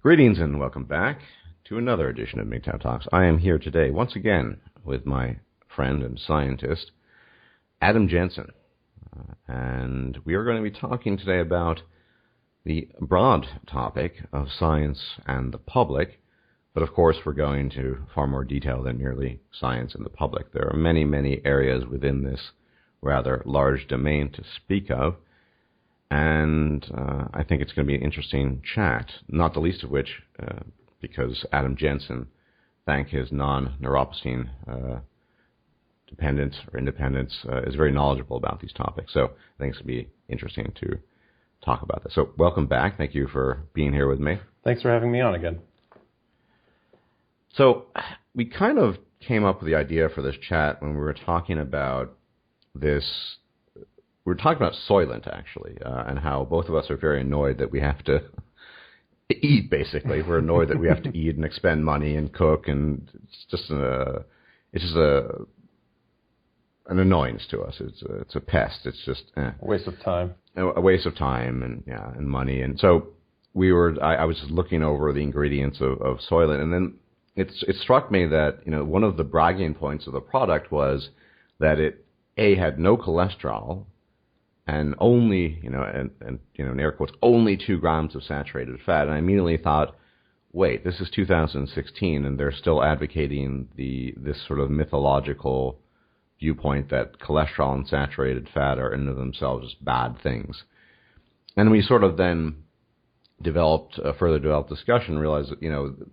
Greetings and welcome back to another edition of MGTOW Talks. I am here today once again with my friend and scientist, Adam Jensen. And we are going to be talking today about the broad topic of science and the public. But of course, we're going to far more detail than merely science and the public. There are many, many areas within this rather large domain to speak of. And I think it's going to be an interesting chat, not the least of which because Adam Jensen, thank his non-neuropatine dependence or independence, is very knowledgeable about these topics. So I think it's going to be interesting to talk about this. So welcome back. Thank you for being here with me. Thanks for having me on again. So we kind of came up with the idea for this chat when we were talking about this. We were talking about Soylent, actually, and how both of us are very annoyed that we have to eat, basically. We're annoyed that we have to eat and expend money and cook, and it's just an annoyance to us. It's a pest. It's just a waste of time. A waste of time and money. And so I was looking over the ingredients of Soylent, and then it struck me that one of the bragging points of the product was that it had no cholesterol. And only, in air quotes, only 2 grams of saturated fat. And I immediately thought, wait, this is 2016, and they're still advocating this sort of mythological viewpoint that cholesterol and saturated fat are in and of themselves bad things. And we sort of then further developed discussion, and realized that,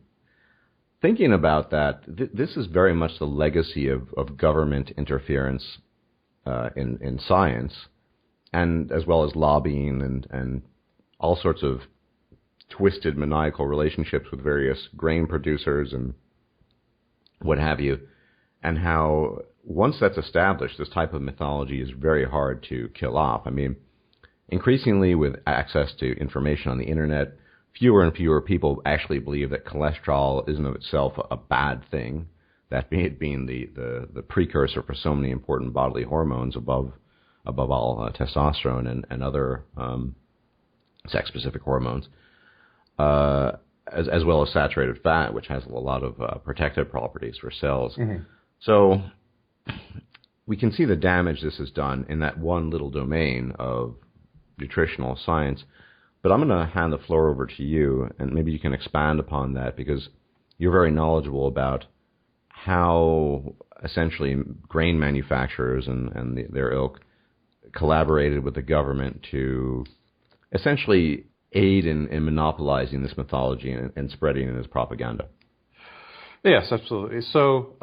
thinking about that, this is very much the legacy of government interference in science. And as well as lobbying and all sorts of twisted maniacal relationships with various grain producers and what have you, and how once that's established, this type of mythology is very hard to kill off. I mean, increasingly with access to information on the internet, fewer and fewer people actually believe that cholesterol isn't of itself a bad thing, that being the precursor for so many important bodily hormones above all testosterone and other sex-specific hormones, as well as saturated fat, which has a lot of protective properties for cells. Mm-hmm. So we can see the damage this has done in that one little domain of nutritional science. But I'm going to hand the floor over to you, and maybe you can expand upon that, because you're very knowledgeable about how essentially grain manufacturers and their ilk collaborated with the government to essentially aid in monopolizing this mythology and spreading it as propaganda. Yes, absolutely. So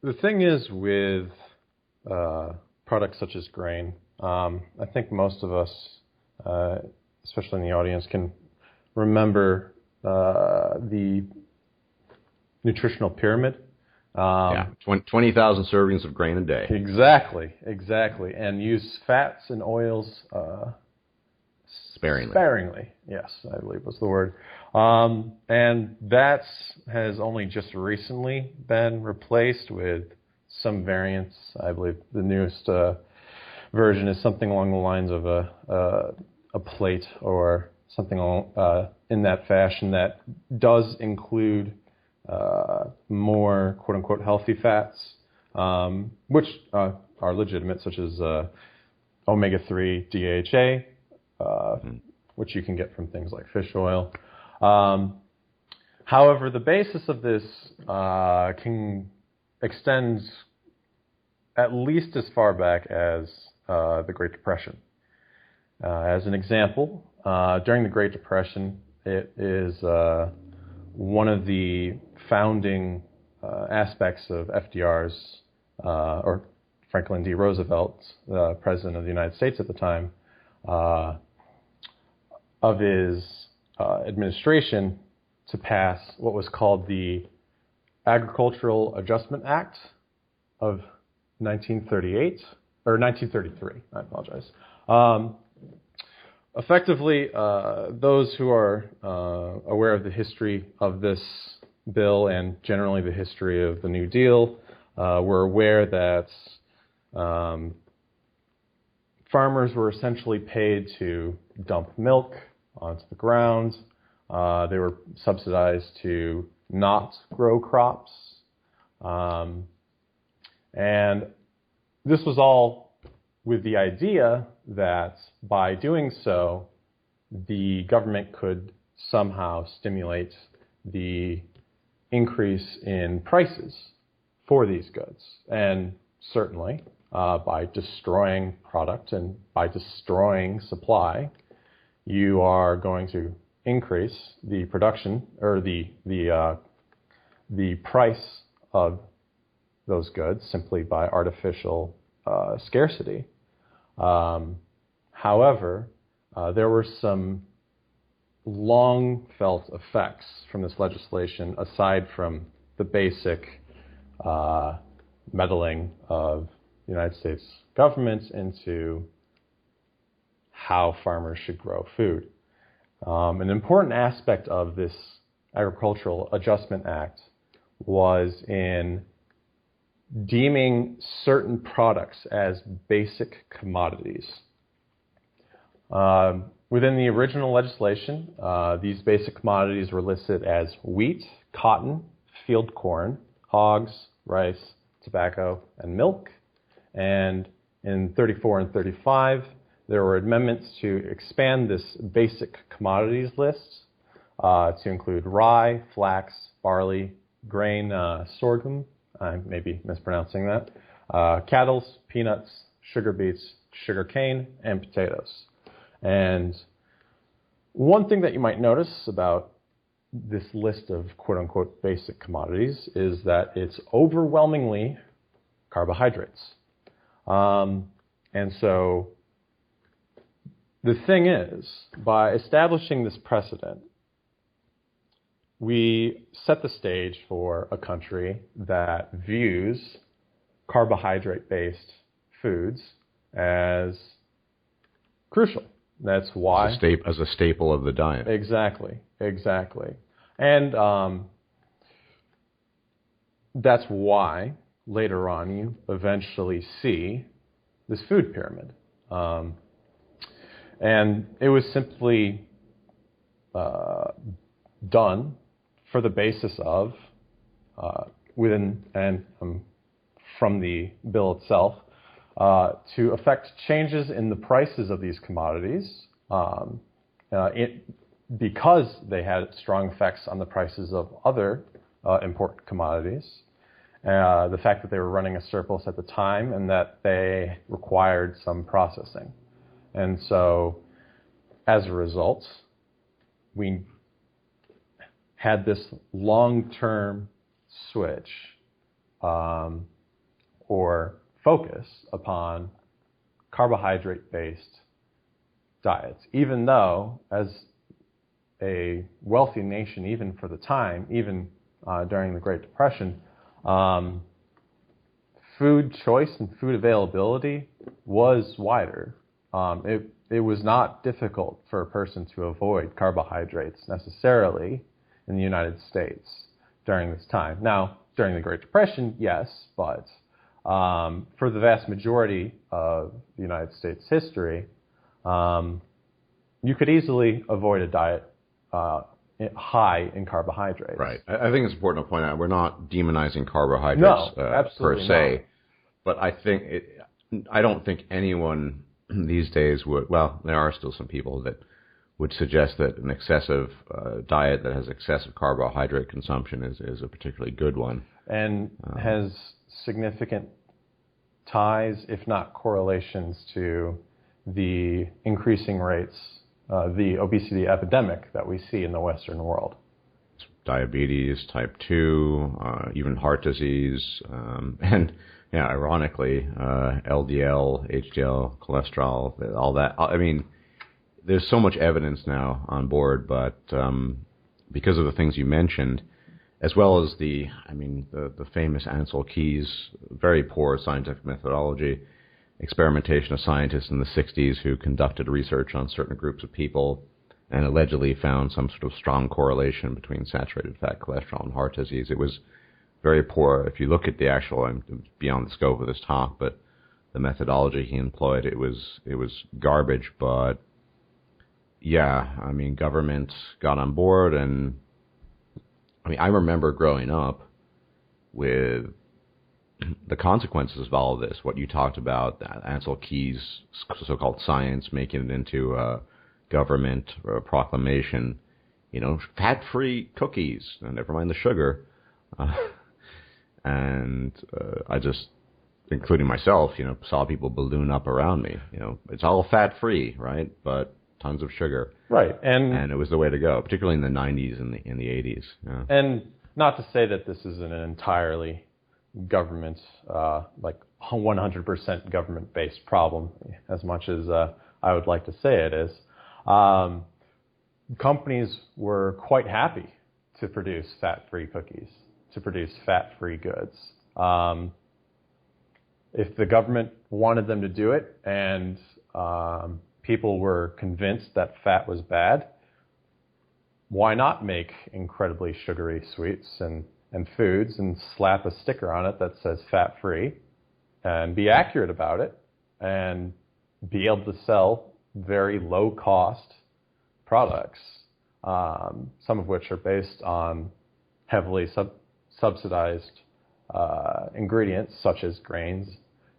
the thing is with products such as grain, I think most of us, especially in the audience, can remember the nutritional pyramid. 20,000 servings of grain a day. Exactly. And use fats and oils sparingly. Yes, I believe was the word. And that has only just recently been replaced with some variants. I believe the newest version is something along the lines of a plate or something in that fashion that does include more quote-unquote healthy fats, which are legitimate, such as omega-3 DHA, which you can get from things like fish oil. However, the basis of this can extend at least as far back as the Great Depression. As an example, during the Great Depression, it is one of the founding aspects of FDR's, or Franklin D. Roosevelt's, president of the United States at the time, of his administration to pass what was called the Agricultural Adjustment Act of 1938, or 1933, I apologize. Effectively, those who are aware of the history of this bill and generally the history of the New Deal were aware that farmers were essentially paid to dump milk onto the ground They were subsidized to not grow crops. And this was all with the idea that by doing so, the government could somehow stimulate the increase in prices for these goods. And certainly, by destroying product and by destroying supply, you are going to increase the production or the price of those goods simply by artificial scarcity. However, there were some long felt effects from this legislation aside from the basic meddling of the United States government into how farmers should grow food. An important aspect of this Agricultural Adjustment Act was in deeming certain products as basic commodities. Within the original legislation, these basic commodities were listed as wheat, cotton, field corn, hogs, rice, tobacco, and milk. And in 34 and 35, there were amendments to expand this basic commodities list to include rye, flax, barley, grain, sorghum, I may be mispronouncing that, cattle, peanuts, sugar beets, sugar cane, and potatoes. And one thing that you might notice about this list of quote-unquote basic commodities is that it's overwhelmingly carbohydrates. And so the thing is, by establishing this precedent, we set the stage for a country that views carbohydrate-based foods as crucial. That's why... As a staple of the diet. Exactly. And that's why later on you eventually see this food pyramid. And it was simply done for the basis of, within and from the bill itself, to affect changes in the prices of these commodities because they had strong effects on the prices of other important commodities. The fact that they were running a surplus at the time and that they required some processing. And so, as a result, we had this long-term switch or focus upon carbohydrate-based diets, even though as a wealthy nation, even for the time, even during the Great Depression, food choice and food availability was wider. It was not difficult for a person to avoid carbohydrates necessarily in the United States during this time. Now, during the Great Depression, yes, but for the vast majority of the United States history, you could easily avoid a diet high in carbohydrates. Right. I think it's important to point out we're not demonizing carbohydrates per se, but I don't think anyone these days would. Well, there are still some people that would suggest that an excessive diet that has excessive carbohydrate consumption is a particularly good one, and has significant ties, if not correlations, to the increasing rates, the obesity epidemic that we see in the Western world. Diabetes, type 2, even heart disease, and ironically, LDL, HDL, cholesterol, all that. I mean, there's so much evidence now on board, but because of the things you mentioned, as well as the famous Ansel Keys, very poor scientific methodology, experimentation of scientists in the 60s who conducted research on certain groups of people and allegedly found some sort of strong correlation between saturated fat, cholesterol, and heart disease. It was very poor. If you look at the actual, I'm beyond the scope of this talk, but the methodology he employed, it was garbage. But yeah, I mean, government got on board, and I mean, I remember growing up with the consequences of all of this. What you talked about, Ansel Keys' so-called science, making it into a government proclamation. You know, fat-free cookies, never mind the sugar. Uh, and I just, including myself, you know, saw people balloon up around me. You know, it's all fat-free, right? But tons of sugar. Right. And it was the way to go, particularly in the 90s and in the 80s. Yeah. And not to say that this is an entirely government, like 100% government-based problem, as much as I would like to say it is. Companies were quite happy to produce fat-free cookies, to produce fat-free goods. If the government wanted them to do it and people were convinced that fat was bad, why not make incredibly sugary sweets and foods and slap a sticker on it that says fat-free and be accurate about it and be able to sell very low-cost products, some of which are based on heavily subsidized ingredients such as grains,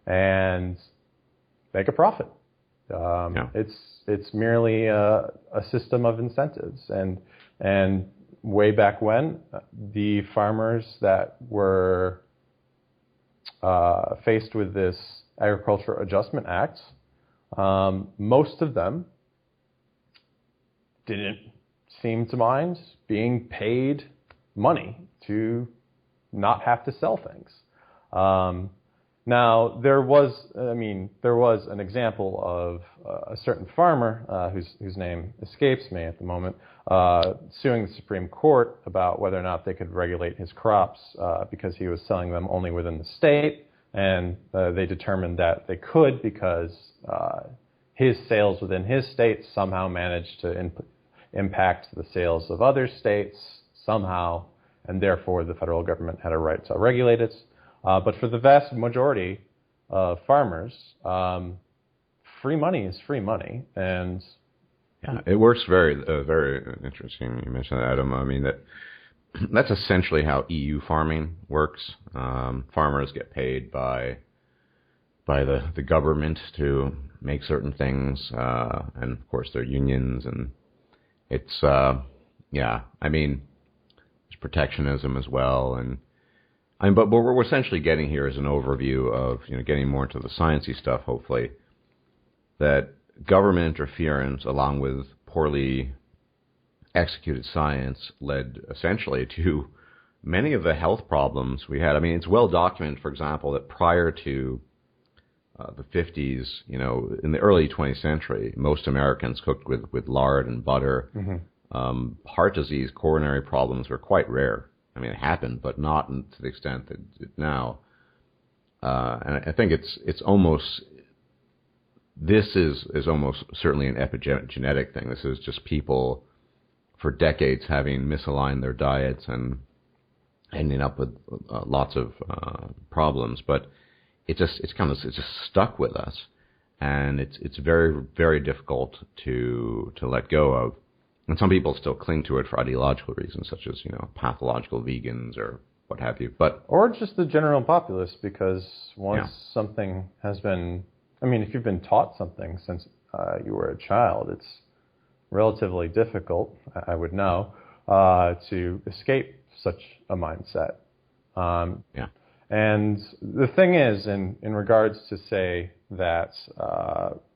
and make a profit. Yeah. It's merely a system of incentives, and way back when, the farmers that were faced with this Agricultural Adjustment Act, most of them didn't seem to mind being paid money to not have to sell things. Now, there was an example of a certain farmer whose name escapes me at the moment, suing the Supreme Court about whether or not they could regulate his crops because he was selling them only within the state, and they determined that they could because his sales within his state somehow managed to impact the sales of other states somehow, and therefore the federal government had a right to regulate it. But for the vast majority of farmers, free money is free money, and yeah, it works very interesting. You mentioned that, Adam. I mean, that's essentially how EU farming works. Farmers get paid by the government to make certain things, and of course their unions, and it's yeah. I mean, there's protectionism as well, and but what we're essentially getting here is an overview of, you know, getting more into the sciencey stuff, hopefully, that government interference along with poorly executed science led essentially to many of the health problems we had. I mean, it's well documented, for example, that prior to the 50s, you know, in the early 20th century, most Americans cooked with lard and butter. Mm-hmm. Heart disease, coronary problems were quite rare. I mean, it happened, but not to the extent that it now. And I think it's almost, this is almost certainly an epigenetic thing. This is just people for decades having misaligned their diets and ending up with lots of problems. But it's just stuck with us, and it's very, very difficult to let go of. And some people still cling to it for ideological reasons, such as, you know, pathological vegans or what have you. Or just the general populace, because once something has been, I mean, if you've been taught something since you were a child, it's relatively difficult, I would know, to escape such a mindset. And the thing is, in regards to, say, that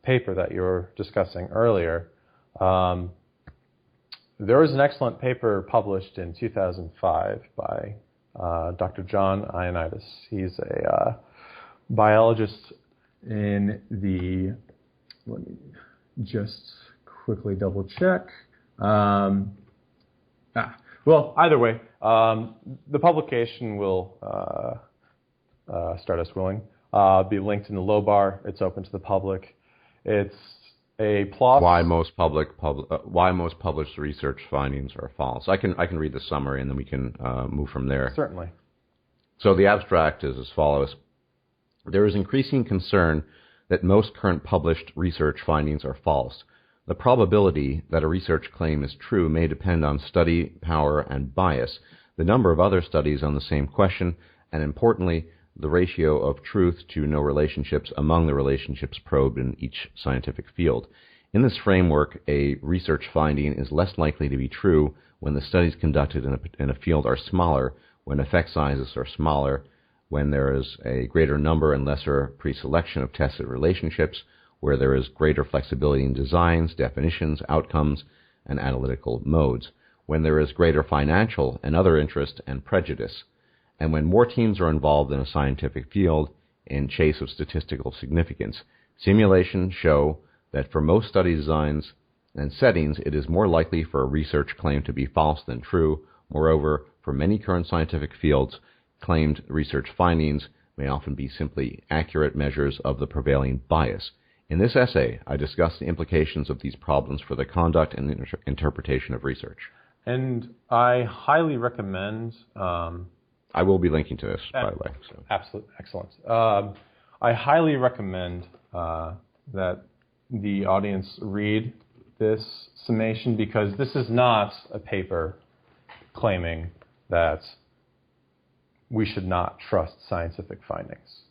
paper that you were discussing earlier, there was an excellent paper published in 2005 by Dr. John Ioannidis. He's a biologist in the, let me just quickly double check. Well, either way, the publication will, Stardust willing, be linked in the low bar. It's open to the public. It's a plot. Why most published research findings are false. I can read the summary and then we can move from there. Certainly. So the abstract is as follows: there is increasing concern that most current published research findings are false. The probability that a research claim is true may depend on study power and bias, the number of other studies on the same question, and importantly, the ratio of truth to no relationships among the relationships probed in each scientific field. In this framework, a research finding is less likely to be true when the studies conducted in a field are smaller, when effect sizes are smaller, when there is a greater number and lesser pre-selection of tested relationships, where there is greater flexibility in designs, definitions, outcomes, and analytical modes, when there is greater financial and other interest and prejudice, and when more teams are involved in a scientific field in chase of statistical significance. Simulations show that for most study designs and settings, it is more likely for a research claim to be false than true. Moreover, for many current scientific fields, claimed research findings may often be simply accurate measures of the prevailing bias. In this essay, I discuss the implications of these problems for the conduct and interpretation of research. And I highly recommend... I will be linking to this, by the way. So. Absolutely. Excellent. I highly recommend that the audience read this summation, because this is not a paper claiming that we should not trust scientific findings.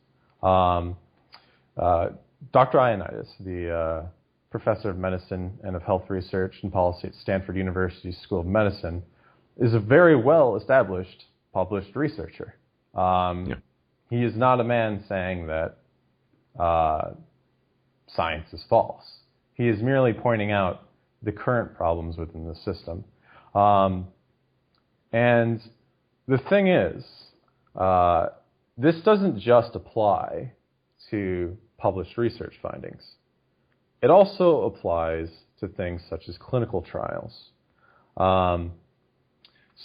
Dr. Ioannidis, the professor of medicine and of health research and policy at Stanford University School of Medicine, is a very well-established published researcher. He is not a man saying that science is false. He is merely pointing out the current problems within the system. And the thing is, this doesn't just apply to published research findings. It also applies to things such as clinical trials.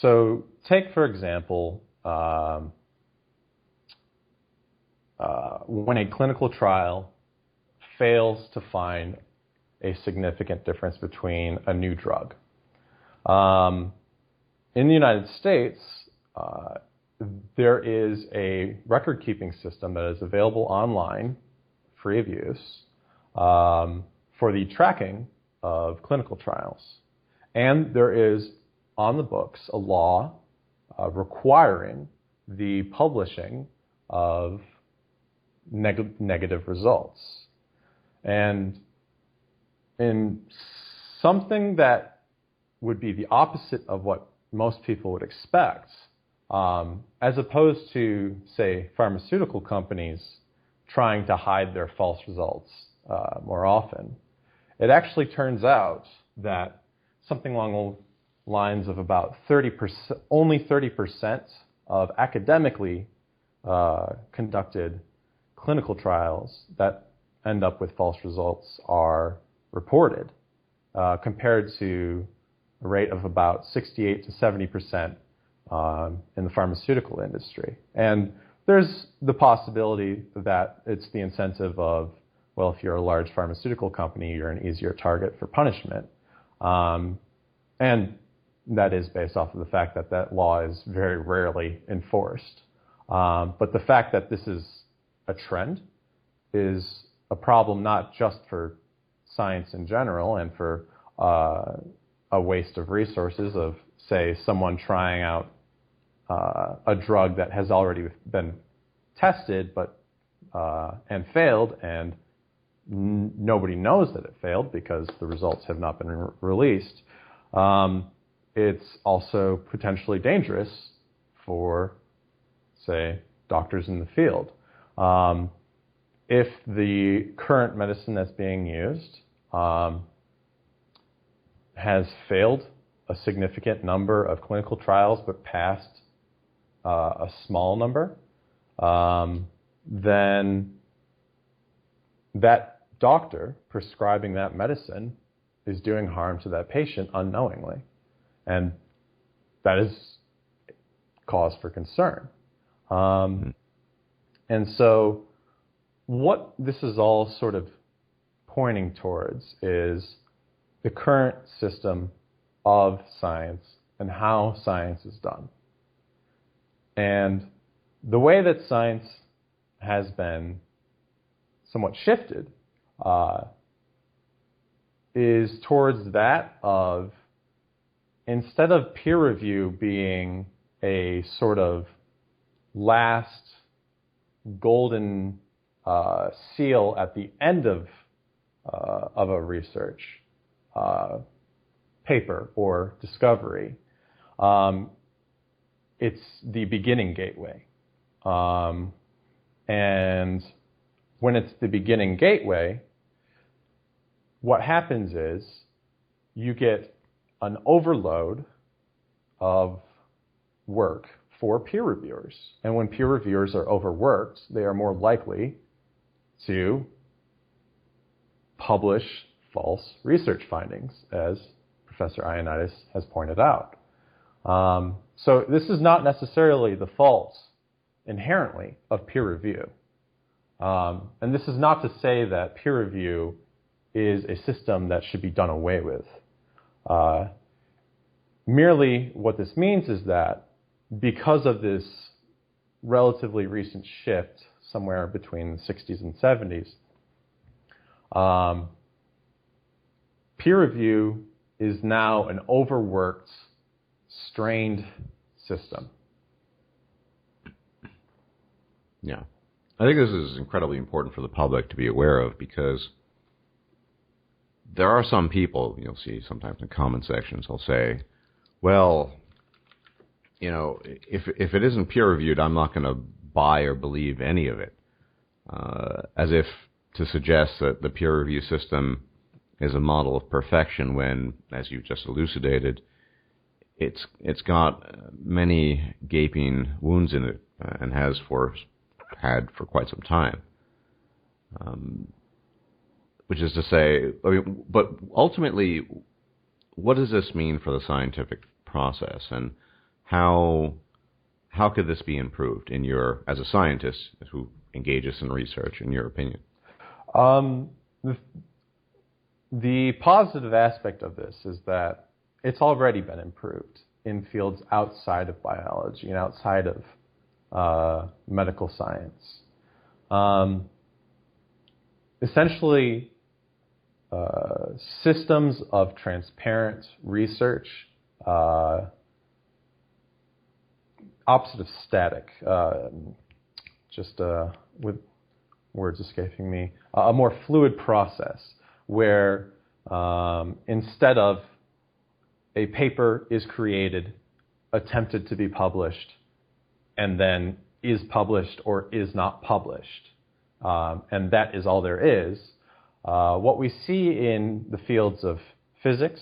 So take, for example, when a clinical trial fails to find a significant difference between a new drug. In the United States, there is a record-keeping system that is available online, free of use, for the tracking of clinical trials. And there is, on the books, a law requiring the publishing of negative results. And in something that would be the opposite of what most people would expect, as opposed to, say, pharmaceutical companies trying to hide their false results more often, it actually turns out that something along the lines of about 30%, only 30% of academically conducted clinical trials that end up with false results are reported, compared to a rate of about 68 to 70% in the pharmaceutical industry. And there's the possibility that it's the incentive of, well, if you're a large pharmaceutical company, you're an easier target for punishment. And that is based off of the fact that that law is very rarely enforced. But the fact that this is a trend is a problem not just for science in general and for a waste of resources of, say, someone trying out a drug that has already been tested but and failed, and nobody knows that it failed because the results have not been released. It's also potentially dangerous for, say, doctors in the field. If the current medicine that's being used has failed a significant number of clinical trials but passed a small number, then that doctor prescribing that medicine is doing harm to that patient unknowingly. And that is cause for concern. And so what this is all sort of pointing towards is the current system of science and how science is done. And the way that science has been somewhat shifted is towards that of, instead of peer review being a sort of last golden seal at the end of a research paper or discovery, it's the beginning gateway. And when it's the beginning gateway, what happens is you get an overload of work for peer reviewers. And when peer reviewers are overworked, they are more likely to publish false research findings, as Professor Ioannidis has pointed out. So this is not necessarily the fault inherently of peer review. And this is not to say that peer review is a system that should be done away with. Merely what this means is that because of this relatively recent shift somewhere between the 60s and 70s, peer review is now an overworked, strained system. Yeah. I think this is incredibly important for the public to be aware of, because there are some people, you'll see sometimes in comment sections, they'll say, well, you know, if it isn't peer reviewed, I'm not going to buy or believe any of it. As if to suggest that the peer review system is a model of perfection when, as you just elucidated, it's got many gaping wounds in it and had for quite some time. Which is to say, I mean, but ultimately, what does this mean for the scientific process, and how could this be improved as a scientist who engages in research, in your opinion? The positive aspect of this is that it's already been improved in fields outside of biology and outside of medical science. Essentially, systems of transparent research, opposite of static, with words escaping me, a more fluid process where instead of a paper is created, attempted to be published, and then is published or is not published, and that is all there is, what we see in the fields of physics,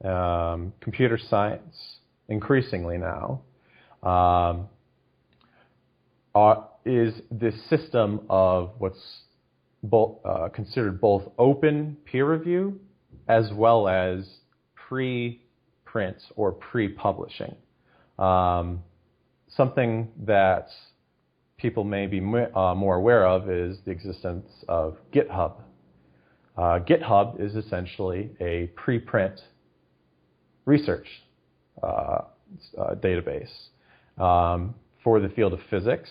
computer science, increasingly now, is this system of what's considered both open peer review as well as pre-print or pre-publishing. Something that people may be more aware of is the existence of GitHub. GitHub is essentially a preprint research database. For the field of physics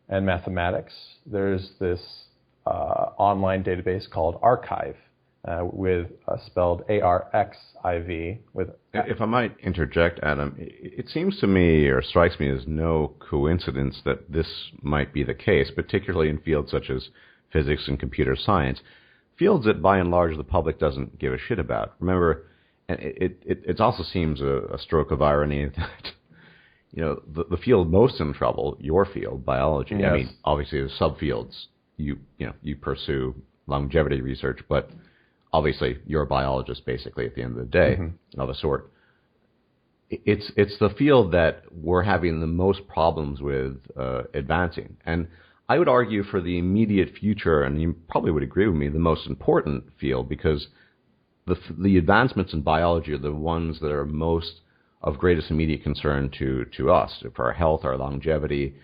and mathematics, there's this online database called Archive, spelled ARXIV. If I might interject, Adam, it seems to me, or strikes me as no coincidence that this might be the case, particularly in fields such as physics and computer science, fields that by and large the public doesn't give a shit about. Remember, it also seems a stroke of irony that, you know, the field most in trouble, your field, biology. Yes. I mean, obviously there's subfields. You pursue longevity research, but obviously you're a biologist basically at the end of the day, of a sort. It's the field that we're having the most problems with advancing. And I would argue for the immediate future, and you probably would agree with me, the most important field, because the advancements in biology are the ones that are most of greatest immediate concern to us, for our health, our longevity,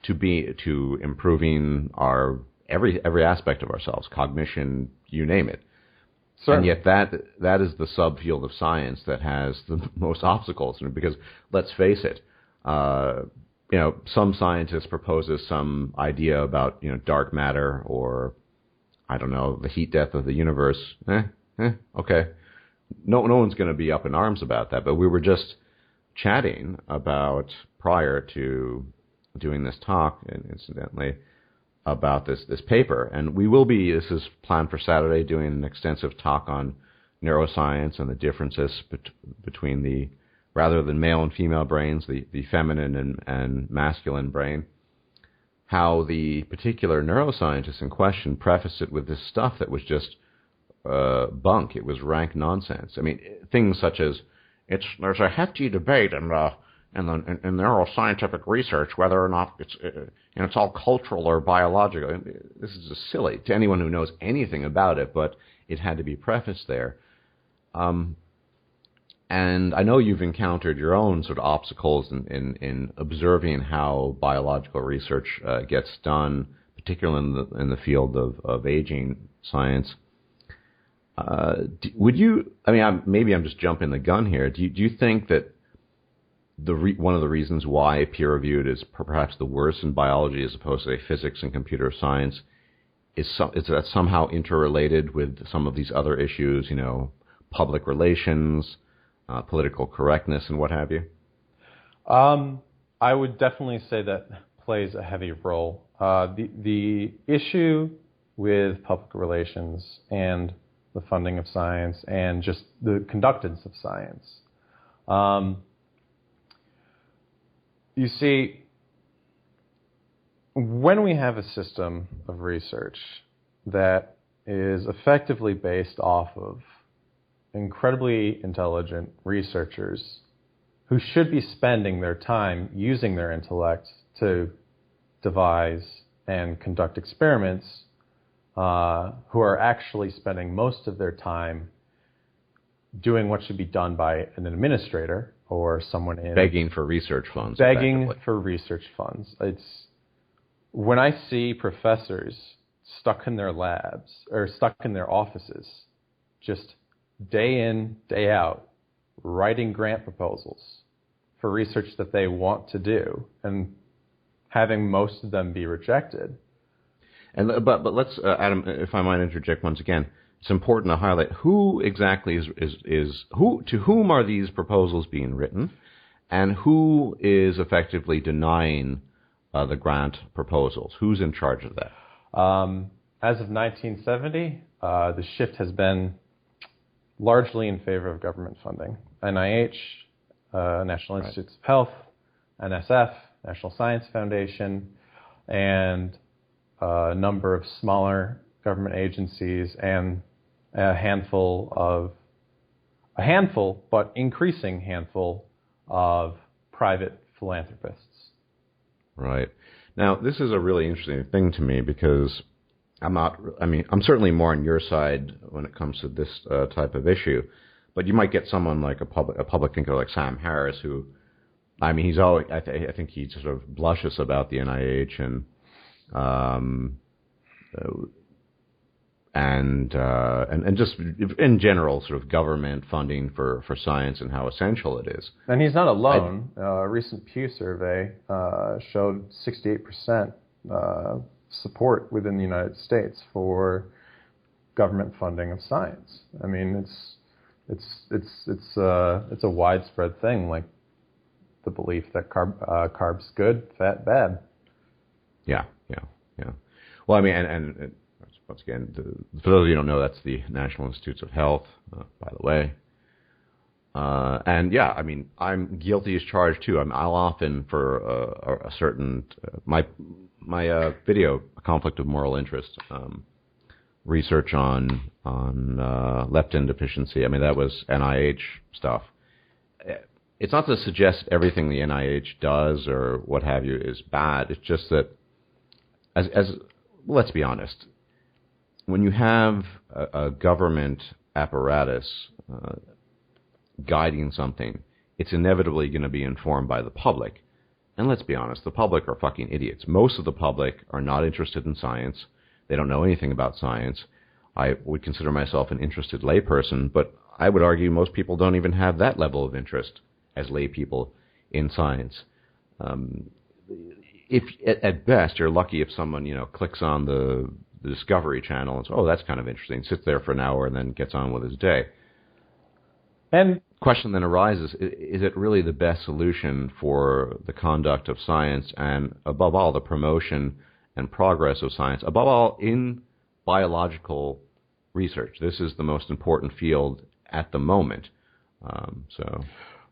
to improving our every aspect of ourselves, cognition, you name it. Certainly. And yet that is the subfield of science that has the most obstacles, because let's face it, some scientists proposes some idea about dark matter, or I don't know, the heat death of the universe. Okay. No one's going to be up in arms about that. But we were just chatting about prior to doing this talk, and incidentally, about this paper. And we will be, this is planned for Saturday, doing an extensive talk on neuroscience and the differences between the, rather than male and female brains, the feminine and masculine brain. How the particular neuroscientist in question prefaced it with this stuff that was just bunk. It was rank nonsense. I mean, things such as, there's a hefty debate in neuroscientific research whether or not it's all cultural or biological. This is just silly to anyone who knows anything about it, but it had to be prefaced there. And I know you've encountered your own sort of obstacles in observing how biological research gets done, particularly in the field of aging science. Would you? I mean, maybe I'm just jumping the gun here. Do you think that one of the reasons why peer-reviewed is perhaps the worst in biology as opposed to, say, physics and computer science is that somehow interrelated with some of these other issues, public relations, political correctness, and what have you? I would definitely say that plays a heavy role. The issue with public relations and the funding of science and just the conductance of science. You see, when we have a system of research that is effectively based off of incredibly intelligent researchers who should be spending their time using their intellect to devise and conduct experiments, who are actually spending most of their time doing what should be done by an administrator or someone in begging for research funds. Begging for research funds. It's when I see professors stuck in their labs or stuck in their offices, just day in, day out, writing grant proposals for research that they want to do, and having most of them be rejected. And but let's, Adam, if I might interject once again, it's important to highlight who exactly is who, to whom are these proposals being written, and who is effectively denying the grant proposals. Who's in charge of that? As of 1970, the shift has been largely in favor of government funding. NIH, National Institutes of Health, NSF, National Science Foundation, and a number of smaller government agencies, and a handful, but increasing handful of private philanthropists. Right. Now, this is a really interesting thing to me because I'm certainly more on your side when it comes to this type of issue, but you might get someone like a public thinker like Sam Harris, who, he's always, I think he sort of blushes about the NIH and just in general sort of government funding for science and how essential it is. And he's not alone. A recent Pew survey showed 68% support within the United States for government funding of science. I mean, it's a widespread thing, like the belief that carbs good, fat bad. Yeah. Well, and once again, for those of you who don't know, that's the National Institutes of Health, by the way. And yeah, I'm guilty as charged too. I'll often, for a certain my video, A Conflict of Moral Interest, research on leptin deficiency. That was NIH stuff. It's not to suggest everything the NIH does or what have you is bad. It's just that, as let's be honest, when you have a government apparatus guiding something, it's inevitably going to be informed by the public. And let's be honest, the public are fucking idiots. Most of the public are not interested in science. They don't know anything about science. I would consider myself an interested layperson, but I would argue most people don't even have that level of interest as lay people in science. If at best you're lucky if someone clicks on the the Discovery Channel and says, oh, that's kind of interesting. Sits there for an hour and then gets on with his day. And question then arises, is it really the best solution for the conduct of science and, above all, the promotion and progress of science, above all, in biological research? This is the most important field at the moment.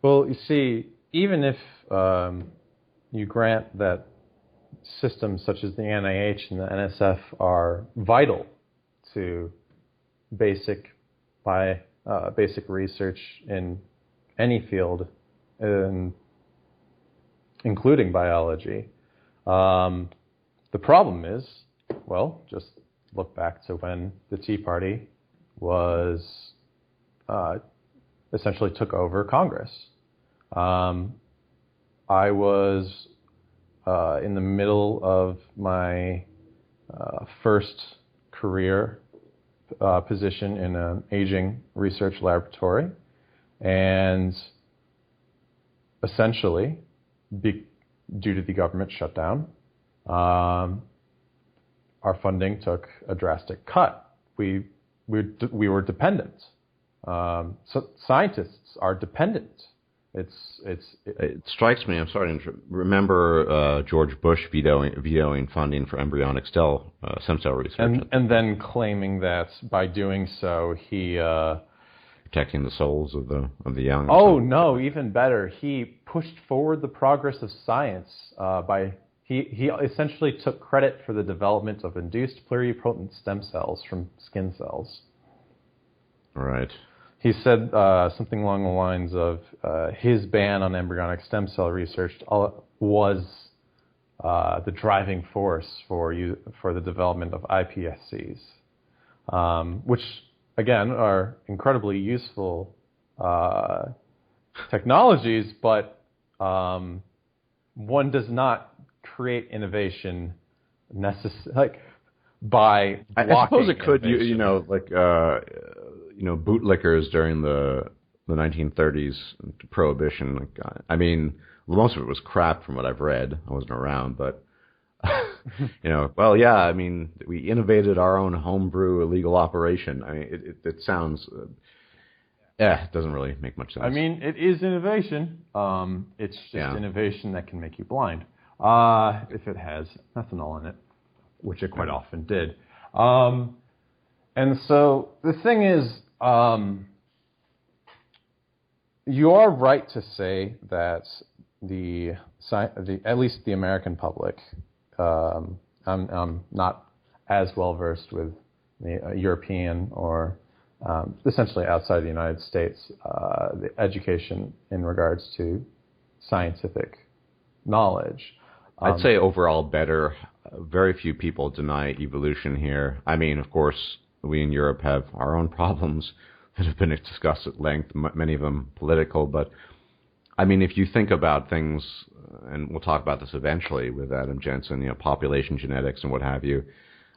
Well, you see, even if you grant that systems such as the NIH and the NSF are vital to basic research in any field, including biology. The problem is, well, just look back to when the Tea Party was essentially took over Congress. I was in the middle of my first career position in an aging research laboratory, and essentially, due to the government shutdown, our funding took a drastic cut. We were dependent. So scientists are dependent. It strikes me. I'm starting to remember George Bush vetoing funding for embryonic stem cell research, and then claiming that by doing so he protecting the souls of the young. Oh no, even better. He pushed forward the progress of science by he essentially took credit for the development of induced pluripotent stem cells from skin cells. All right. He said something along the lines of his ban on embryonic stem cell research was the driving force for the development of iPSCs, which again are incredibly useful technologies, but one does not create innovation by blocking I suppose it could, innovation. Bootlickers during the 1930s, Prohibition. I mean, most of it was crap from what I've read. I wasn't around, but I mean, we innovated our own homebrew illegal operation. I mean, it sounds, it doesn't really make much sense. I mean, it is innovation. It's just innovation that can make you blind if it has ethanol in it, which it quite often did. And so the thing is, you are right to say that at least the American public, I'm not as well versed with the European or essentially outside the United States, the education in regards to scientific knowledge. I'd say overall better. Very few people deny evolution here. I mean, of course, we in Europe have our own problems that have been discussed at length, many of them political. But, I mean, if you think about things, and we'll talk about this eventually with Adam Jensen, population genetics and what have you.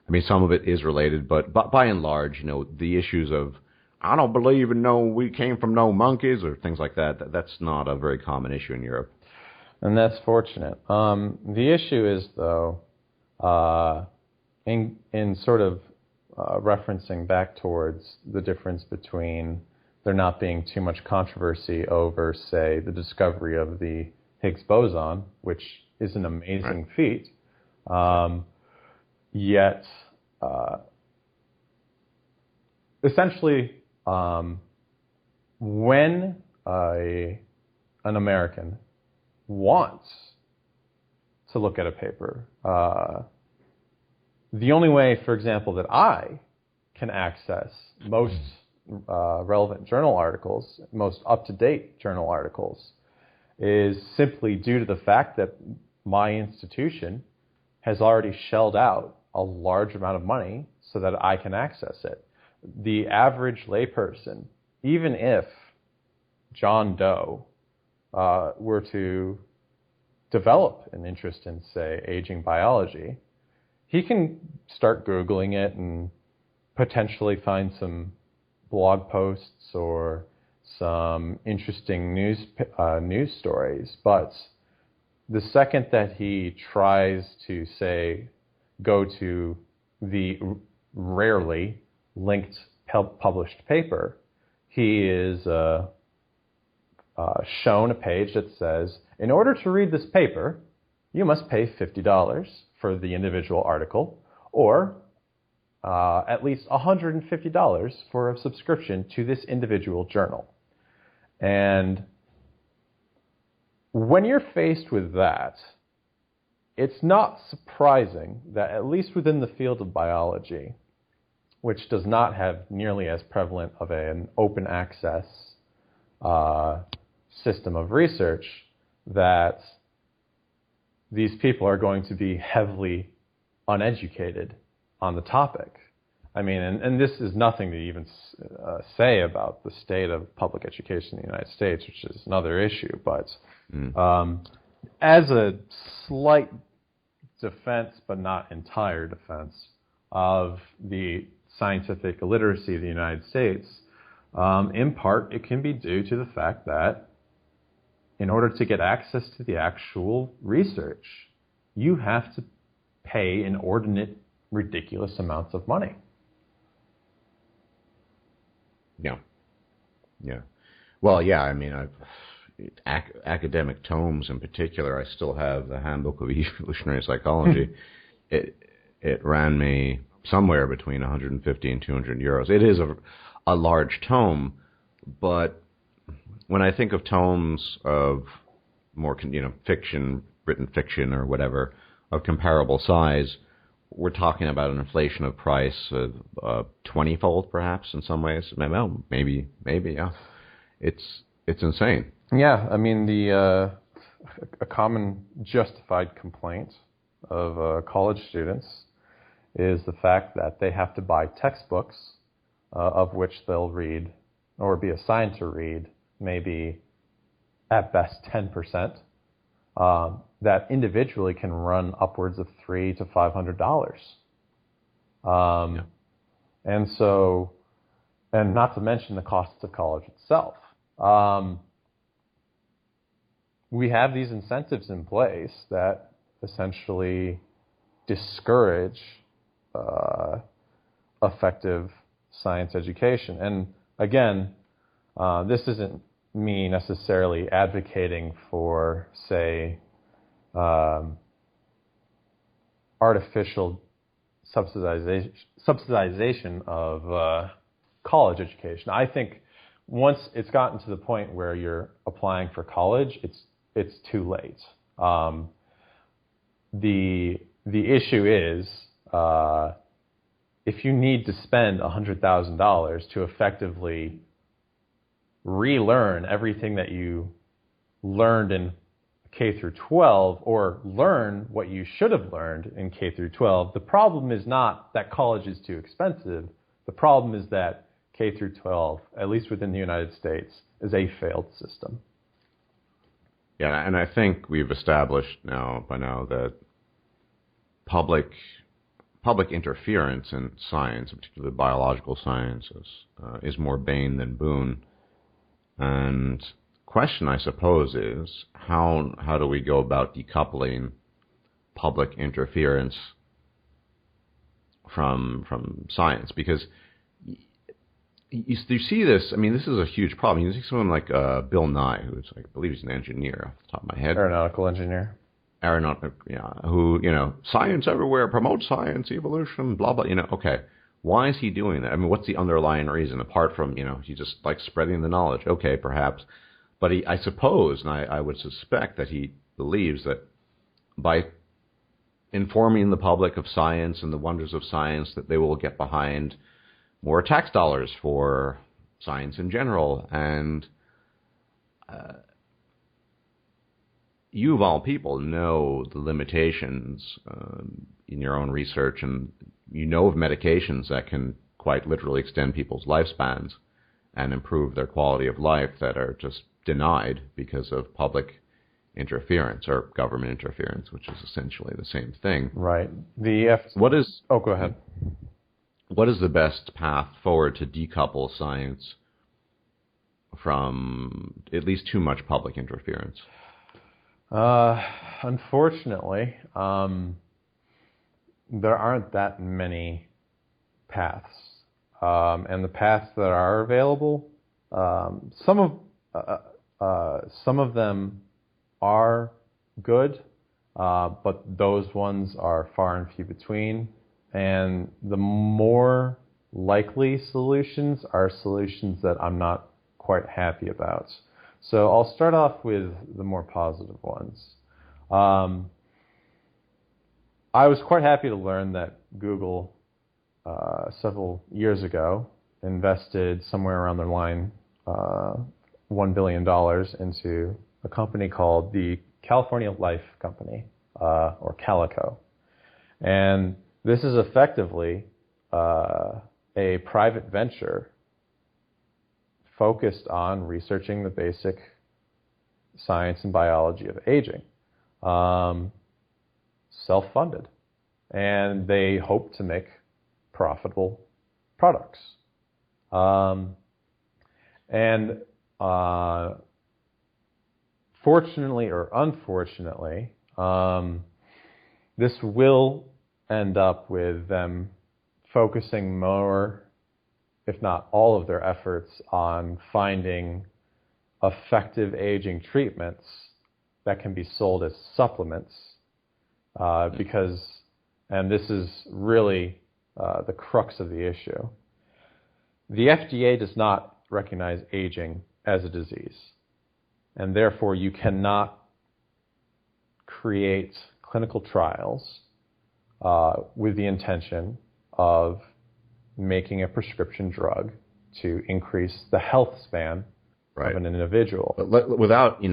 I mean, some of it is related, but by and large, the issues of, I don't believe in we came from no monkeys or things like that, that's not a very common issue in Europe. And that's fortunate. The issue is, though, in sort of referencing back towards the difference between there not being too much controversy over, say, the discovery of the Higgs boson, which is an amazing feat, yet essentially when an American wants to look at a paper, the only way, for example, that I can access most relevant journal articles, most up-to-date journal articles, is simply due to the fact that my institution has already shelled out a large amount of money so that I can access it. The average layperson, even if John Doe were to develop an interest in, say, aging biology, he can start Googling it and potentially find some blog posts or some interesting news stories. But the second that he tries to, say, go to the rarely linked published paper, he is shown a page that says, in order to read this paper, you must pay $50 for the individual article, or at least $150 for a subscription to this individual journal. And when you're faced with that, it's not surprising that at least within the field of biology, which does not have nearly as prevalent of an open access system of research, that these people are going to be heavily uneducated on the topic. I mean, and this is nothing to even say about the state of public education in the United States, which is another issue. But as a slight defense, but not entire defense, of the scientific illiteracy of the United States, in part, it can be due to the fact that in order to get access to the actual research, you have to pay inordinate, ridiculous amounts of money. Yeah. Well, yeah, I mean, academic tomes in particular, I still have the Handbook of Evolutionary Psychology. It ran me somewhere between 150 and 200 euros. It is a large tome, but when I think of tomes of more, fiction, written fiction or whatever, of comparable size, we're talking about an inflation of price of 20-fold, perhaps, in some ways. Maybe, yeah. It's insane. Yeah, I mean, a common justified complaint of college students is the fact that they have to buy textbooks of which they'll read or be assigned to read maybe at best 10%, that individually can run upwards of $300 to $500. And not to mention the cost of college itself. We have these incentives in place that essentially discourage effective science education. And again, this isn't me necessarily advocating for, say, artificial subsidization of college education. I think once it's gotten to the point where you're applying for college, it's too late. The issue is if you need to spend $100,000 to effectively relearn everything that you learned in K through 12, or learn what you should have learned in K through 12, the problem is not that college is too expensive. The problem is that K through 12, at least within the United States, is a failed system. Yeah, and I think we've established by now that public interference in science, particularly biological sciences, is more bane than boon. And question, I suppose, is how do we go about decoupling public interference from science? Because you see this. I mean, this is a huge problem. You see someone like Bill Nye, who is, I believe, he's an engineer off the top of my head, aeronautical engineer. Who science everywhere, promote science, evolution, blah blah. Okay. Why is he doing that? I mean, what's the underlying reason, apart from, he just likes spreading the knowledge? Okay, perhaps. But I suppose, and I would suspect that he believes that by informing the public of science and the wonders of science, that they will get behind more tax dollars for science in general. And you, of all people, know the limitations in your own research, and you know of medications that can quite literally extend people's lifespans and improve their quality of life that are just denied because of public interference or government interference, which is essentially the same thing. Right. Go ahead. What is the best path forward to decouple science from at least too much public interference? Unfortunately, there aren't that many paths, and the paths that are available, some of them are good, but those ones are far and few between. And the more likely solutions are solutions that I'm not quite happy about. So I'll start off with the more positive ones. I was quite happy to learn that Google, several years ago, invested somewhere around the line $1 billion into a company called the California Life Company, or Calico. And this is effectively a private venture focused on researching the basic science and biology of aging, self-funded. And they hope to make profitable products. Fortunately or unfortunately, this will end up with them focusing more, if not all of their efforts, on finding effective aging treatments that can be sold as supplements, because, and this is really the crux of the issue, the FDA does not recognize aging as a disease, and therefore you cannot create clinical trials with the intention of making a prescription drug to increase the health span of an individual. But without,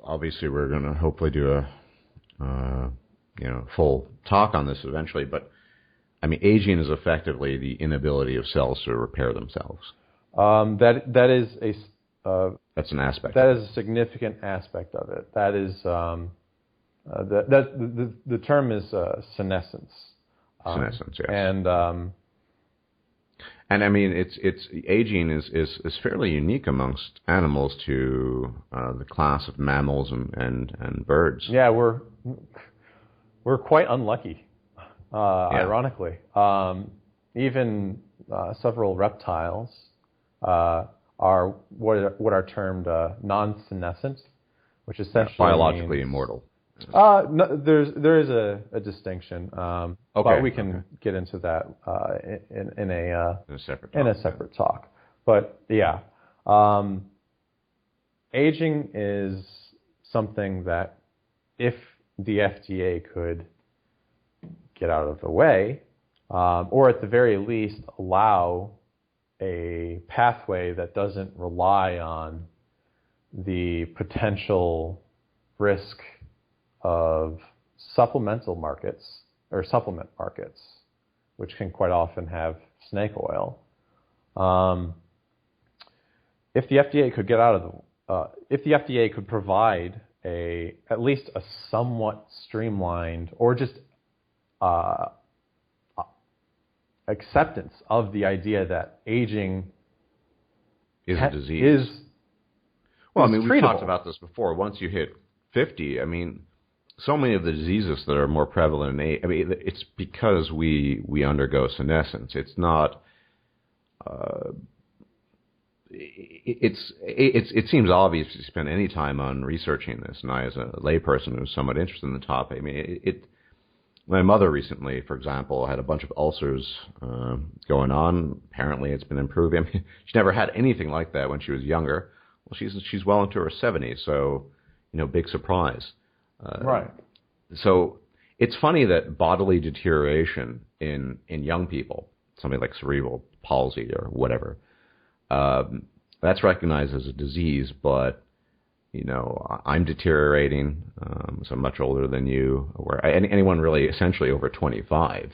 obviously we're going to hopefully do a, full talk on this eventually, but I mean, aging is effectively the inability of cells to repair themselves. That is that's an aspect. That is a significant aspect of it. That is the term is senescence. Senescence, yes. And I mean, it's aging is fairly unique amongst animals to the class of mammals and birds. Yeah, we're quite unlucky. Ironically, even several reptiles are what are termed non-senescent, which essentially biologically means, immortal. No, there is a distinction, but we can get into that in a separate talk. But yeah, aging is something that if the FDA could get out of the way, or at the very least allow a pathway that doesn't rely on the potential risk of supplemental markets or supplement markets, which can quite often have snake oil. If the FDA could get out of if the FDA could provide at least a somewhat streamlined or just acceptance of the idea that aging is a disease. Well, I mean, we've treatable. Talked about this before. Once you hit 50, I mean, so many of the diseases that are more prevalent in age, I mean, it's because we undergo senescence. It's not. It seems obvious if you spend any time on researching this, and I, as a layperson who's somewhat interested in the topic, I mean, my mother recently, for example, had a bunch of ulcers going on. Apparently, it's been improving. I mean, she never had anything like that when she was younger. Well, she's well into her 70s, so big surprise. Right. So it's funny that bodily deterioration in young people, something like cerebral palsy or whatever, that's recognized as a disease, but I'm deteriorating, so I'm much older than you. Anyone really essentially over 25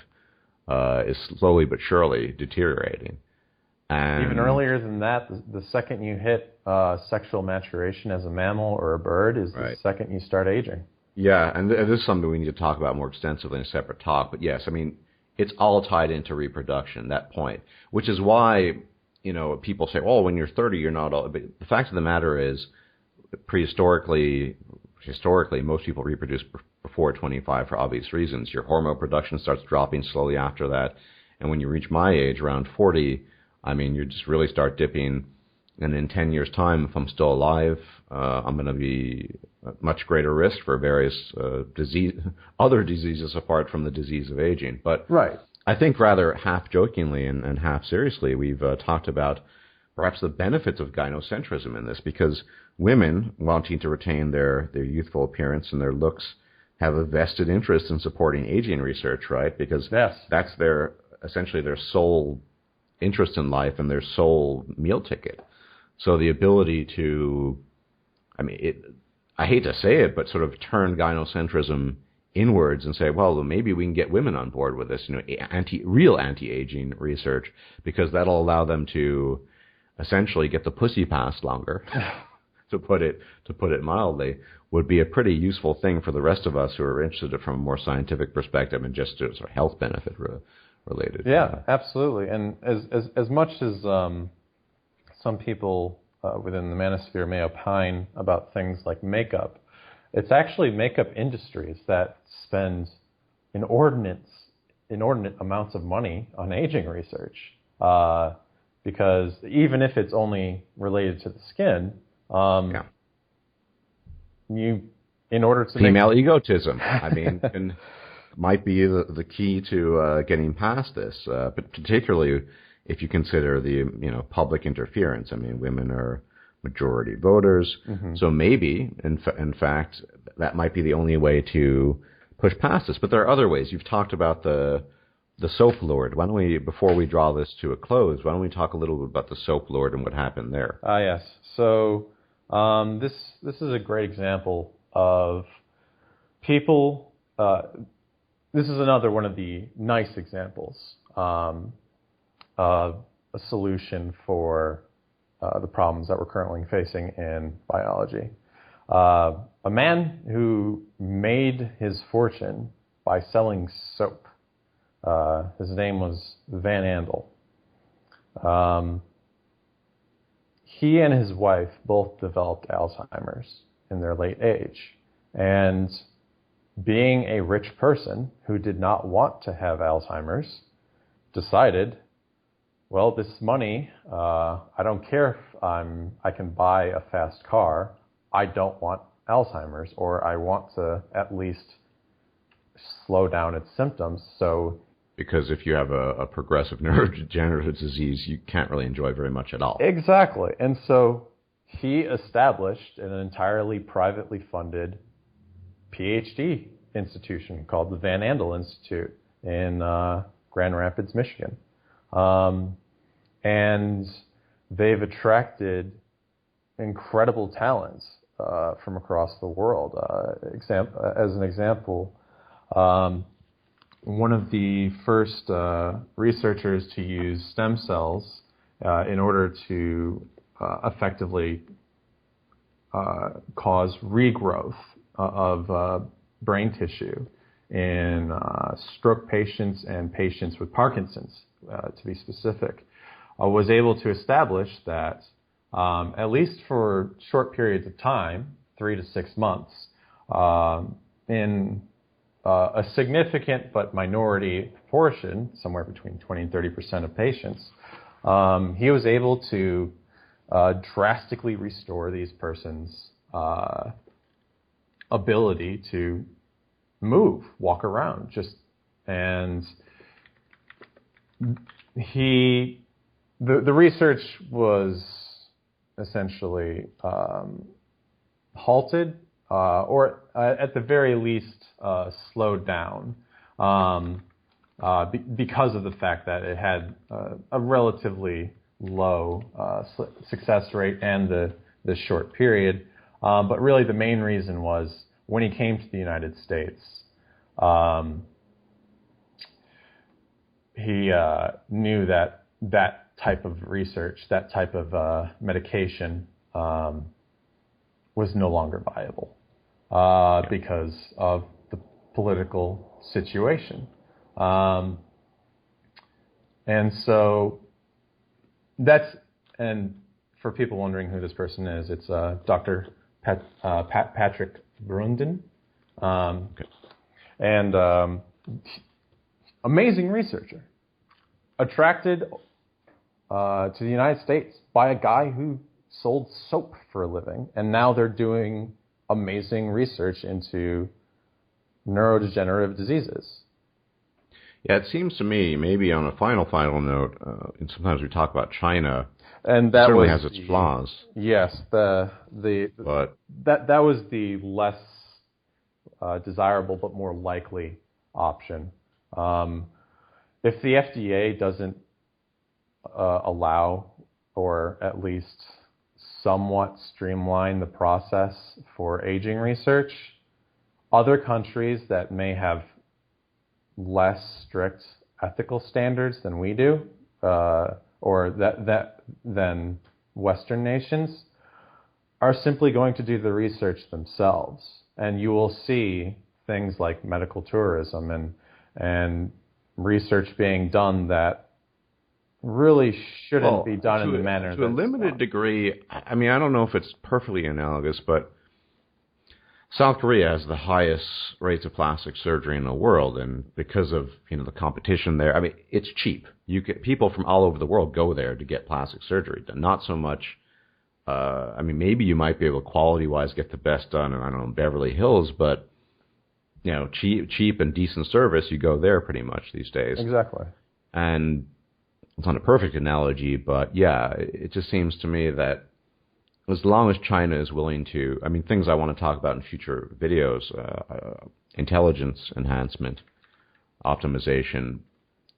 is slowly but surely deteriorating. And even earlier than that, the second you hit sexual maturation as a mammal or a bird is the second you start aging. Yeah, and this is something we need to talk about more extensively in a separate talk. But yes, I mean, it's all tied into reproduction, that point, which is why, people say, oh, when you're 30, you're not all. But the fact of the matter is, prehistorically, historically, most people reproduce before 25 for obvious reasons. Your hormone production starts dropping slowly after that. And when you reach my age, around 40, I mean, you just really start dipping. And in 10 years' time, if I'm still alive, I'm going to be at much greater risk for various other diseases apart from the disease of aging. But Right. I think rather half jokingly and half seriously, we've talked about perhaps the benefits of gynocentrism in this, because women wanting to retain their youthful appearance and their looks have a vested interest in supporting aging research, right? Because Yes. that's essentially their sole interest in life and their sole meal ticket. So the ability to, I hate to say it, but sort of turn gynocentrism inwards and say, well, maybe we can get women on board with this, real anti-aging research, because that'll allow them to essentially get the pussy pass longer, to put it mildly, would be a pretty useful thing for the rest of us who are interested from a more scientific perspective and just sort of health benefit related. Yeah, absolutely. And as much as some people within the manosphere may opine about things like makeup, it's actually makeup industries that spend inordinate amounts of money on aging research. Because even if it's only related to the skin, in order to female egotism, might be the key to getting past this, but particularly if you consider the public interference. I mean, women are majority voters, so maybe in fact that might be the only way to push past this. But there are other ways. You've talked about the soap lord. Why don't we, before we draw this to a close, why don't we talk a little bit about the soap lord and what happened there? Yes. So this is a great example of people. This is another one of the nice examples of a solution for the problems that we're currently facing in biology. A man who made his fortune by selling soap. His name was Van Andel. He and his wife both developed Alzheimer's in their late age. And being a rich person who did not want to have Alzheimer's, decided, well, this money, I don't care if I can buy a fast car. I don't want Alzheimer's, or I want to at least slow down its symptoms. So, because if you have a progressive neurodegenerative disease, you can't really enjoy very much at all. Exactly. And so he established an entirely privately funded PhD institution called the Van Andel Institute in Grand Rapids, Michigan. And they've attracted incredible talents from across the world. As an example, one of the first researchers to use stem cells in order to effectively cause regrowth of brain tissue in stroke patients and patients with Parkinson's, to be specific, was able to establish that at least for short periods of time, 3 to 6 months, in a significant but minority proportion, somewhere between 20 and 30% of patients, he was able to drastically restore these persons' ability to move, walk around, and the research was essentially halted, or at the very least slowed down, because of the fact that it had a relatively low success rate and the short period. But really the main reason was when he came to the United States, he knew that that type of research, that type of medication was no longer viable because of the political situation. And so and for people wondering who this person is, it's Dr. Patrick Brunden. Okay. And amazing researcher, attracted to the United States by a guy who sold soap for a living, and now they're doing amazing research into neurodegenerative diseases. Yeah, it seems to me, maybe on a final note, and sometimes we talk about China, And that certainly was has its flaws. Yes, But that was the less desirable but more likely option. If the FDA doesn't allow or at least somewhat streamline the process for aging research, other countries that may have less strict ethical standards than we do, or than Western nations, are simply going to do the research themselves. And you will see things like medical tourism and research being done that really shouldn't be done in the manner to a limited degree. I mean, I don't know if it's perfectly analogous, but South Korea has the highest rates of plastic surgery in the world, and because of the competition there, I mean, it's cheap. People from all over the world go there to get plastic surgery done. Not so much. I mean, maybe you might be able, quality-wise, get the best done in, I don't know, Beverly Hills, but cheap and decent service, you go there pretty much these days. Exactly. And it's not a perfect analogy, but yeah, it just seems to me that as long as China is willing to, I mean, things I want to talk about in future videos, intelligence enhancement, optimization,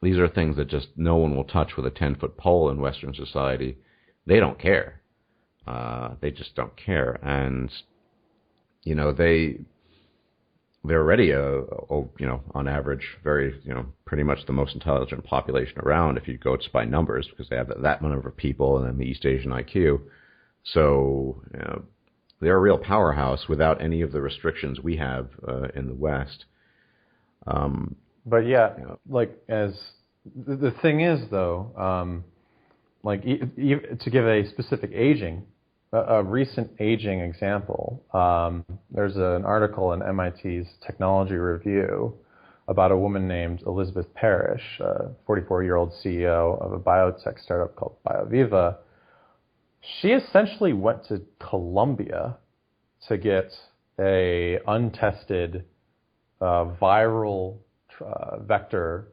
these are things that just no one will touch with a 10-foot pole in Western society. They don't care. They just don't care. And, they're already on average, very, pretty much the most intelligent population around if you go just by numbers, because they have that number of people and then the East Asian IQ. So they're a real powerhouse without any of the restrictions we have in the West. But yeah, as the thing is though, to give a specific a recent aging example, there's an article in MIT's Technology Review about a woman named Elizabeth Parrish, a 44-year-old CEO of a biotech startup called BioViva. She essentially went to Colombia to get a untested viral vector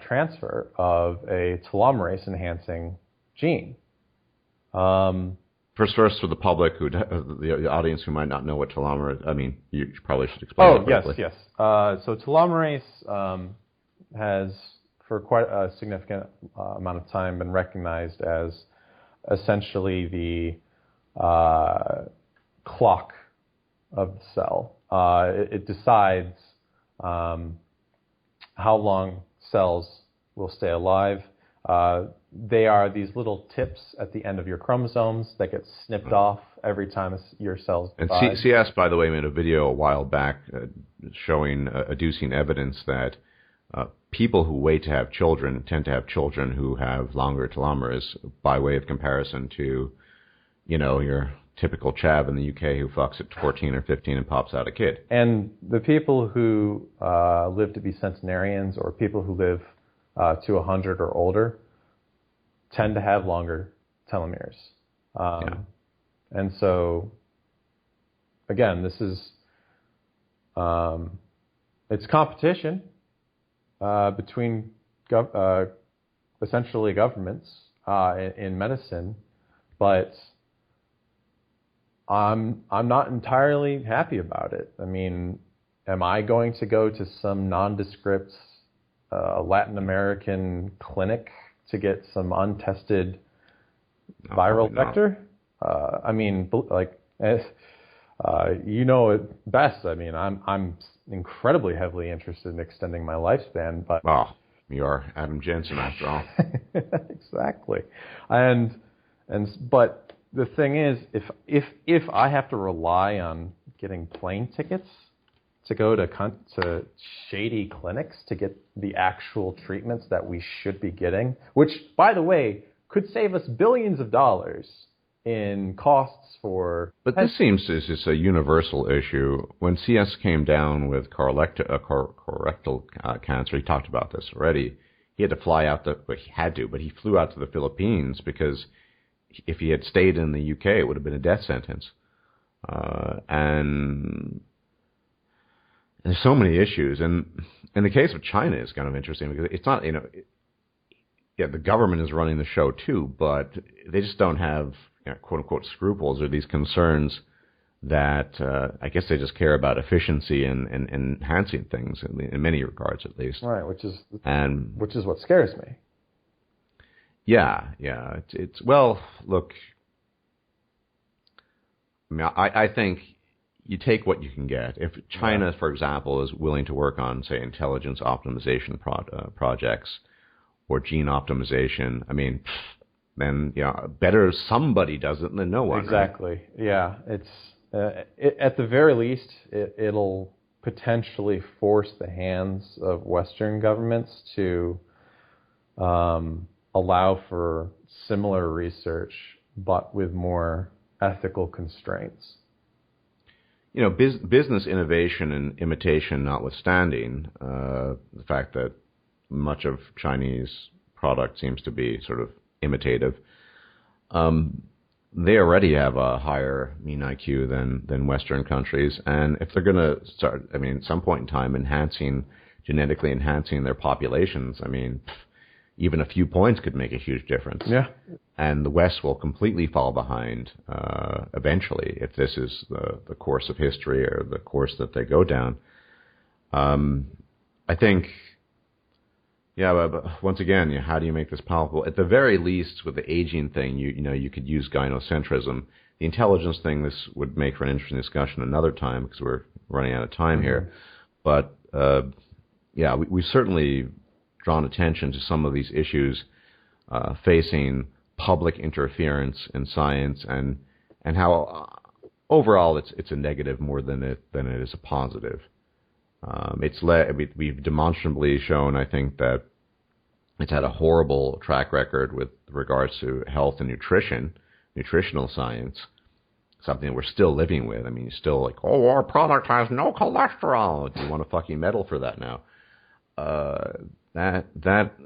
transfer of a telomerase-enhancing gene. First, for the public, the audience who might not know what telomerase, I mean, you probably should explain it quickly. Yes. So telomerase has, for quite a significant amount of time, been recognized as essentially the clock of the cell. It decides how long cells will stay alive. They are these little tips at the end of your chromosomes that get snipped off every time your cells divide. And CS, by the way, made a video a while back showing, adducing evidence that people who wait to have children tend to have children who have longer telomerase, by way of comparison to, your typical chav in the UK who fucks at 14 or 15 and pops out a kid. And the people who live to be centenarians, or people who live to 100 or older, tend to have longer telomeres. And so, again, this is, it's competition between essentially governments in medicine, but I'm not entirely happy about it. I mean, am I going to go to some nondescript Latin American clinic to get some untested viral vector? I mean, you know it best. I mean, I'm incredibly heavily interested in extending my lifespan, but you are Adam Jensen after all. Exactly. But the thing is, if I have to rely on getting plane tickets to go to shady clinics to get the actual treatments that we should be getting, which, by the way, could save us billions of dollars in costs for. But this seems is just a universal issue. When CS came down with colorectal cancer, he talked about this already. He had to fly out but he flew out to the Philippines because if he had stayed in the UK, it would have been a death sentence. And there's so many issues. And in the case of China, it's kind of interesting because it's not, the government is running the show too, but they just don't have, quote unquote, scruples or these concerns that I guess they just care about efficiency and enhancing things in many regards, at least. Right, which is what scares me. Yeah. It's well, look. I mean, I think you take what you can get. If China, for example, is willing to work on, say, intelligence optimization projects or gene optimization, I mean, then better somebody does it than no one. Exactly. Right? Yeah, it's at the very least, it'll potentially force the hands of Western governments to allow for similar research, but with more ethical constraints. Business innovation and imitation notwithstanding, the fact that much of Chinese product seems to be sort of imitative, they already have a higher mean IQ than Western countries. And if they're going to start, at some point in time, genetically enhancing their populations, even a few points could make a huge difference. Yeah. And the West will completely fall behind eventually if this is the course of history or the course that they go down. I think, but once again, how do you make this palatable? At the very least, with the aging thing, you could use gynocentrism. The intelligence thing, this would make for an interesting discussion another time because we're running out of time here. But we've certainly drawn attention to some of these issues facing public interference in science and how overall it's a negative more than it is a positive. We've demonstrably shown, I think, that it's had a horrible track record with regards to health and nutritional science, something that we're still living with. Still like, our product has no cholesterol. Do you want a fucking medal for that now? That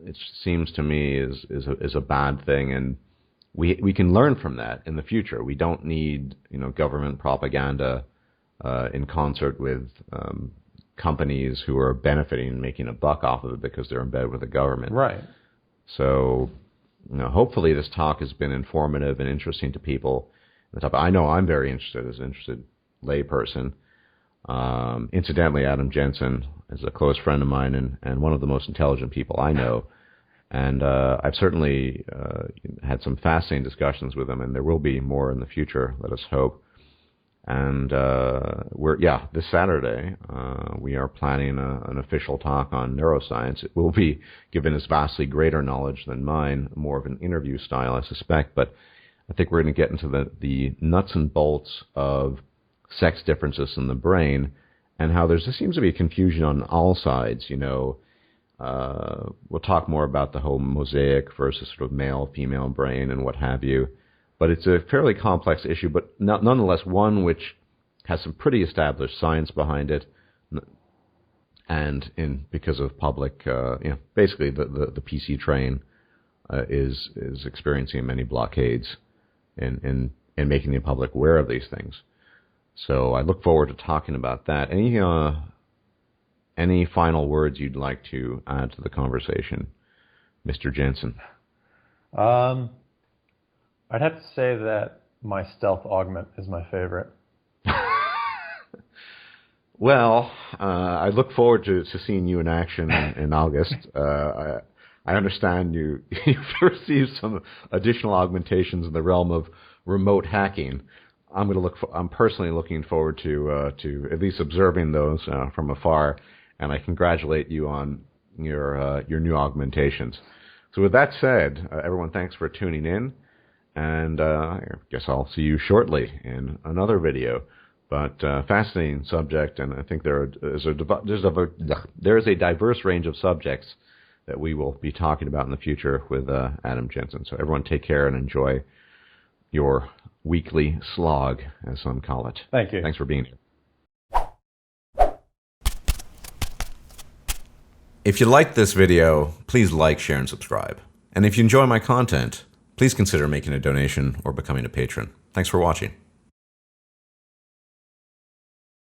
it seems to me is a bad thing, and we can learn from that in the future. We don't need government propaganda in concert with companies who are benefiting and making a buck off of it because they're in bed with the government. Right. So, hopefully this talk has been informative and interesting to people. I know I'm very interested as an interested layperson. Incidentally, Adam Jensen is a close friend of mine and one of the most intelligent people I know. And I've certainly had some fascinating discussions with him, and there will be more in the future, let us hope. And this Saturday, we are planning an official talk on neuroscience. It will be, given his vastly greater knowledge than mine, more of an interview style, I suspect. But I think we're going to get into the nuts and bolts of sex differences in the brain and how there seems to be confusion on all sides. We'll talk more about the whole mosaic versus sort of male-female brain and what have you. But it's a fairly complex issue, but nonetheless one which has some pretty established science behind it, and because of public, basically the PC train is experiencing many blockades in making the public aware of these things. So I look forward to talking about that. Any final words you'd like to add to the conversation, Mr. Jensen? I'd have to say that my stealth augment is my favorite. Well, I look forward to seeing you in action in August. I understand you've received some additional augmentations in the realm of remote hacking. I'm personally looking forward to at least observing those from afar, and I congratulate you on your new augmentations. So with that said, everyone, thanks for tuning in. And I guess I'll see you shortly in another video. But fascinating subject, and I think there is a diverse range of subjects that we will be talking about in the future with Adam Jensen. So everyone take care and enjoy your weekly slog, as some call it. Thank you. Thanks for being here. If you liked this video, please like, share, and subscribe. And if you enjoy my content, please consider making a donation or becoming a patron. Thanks for watching.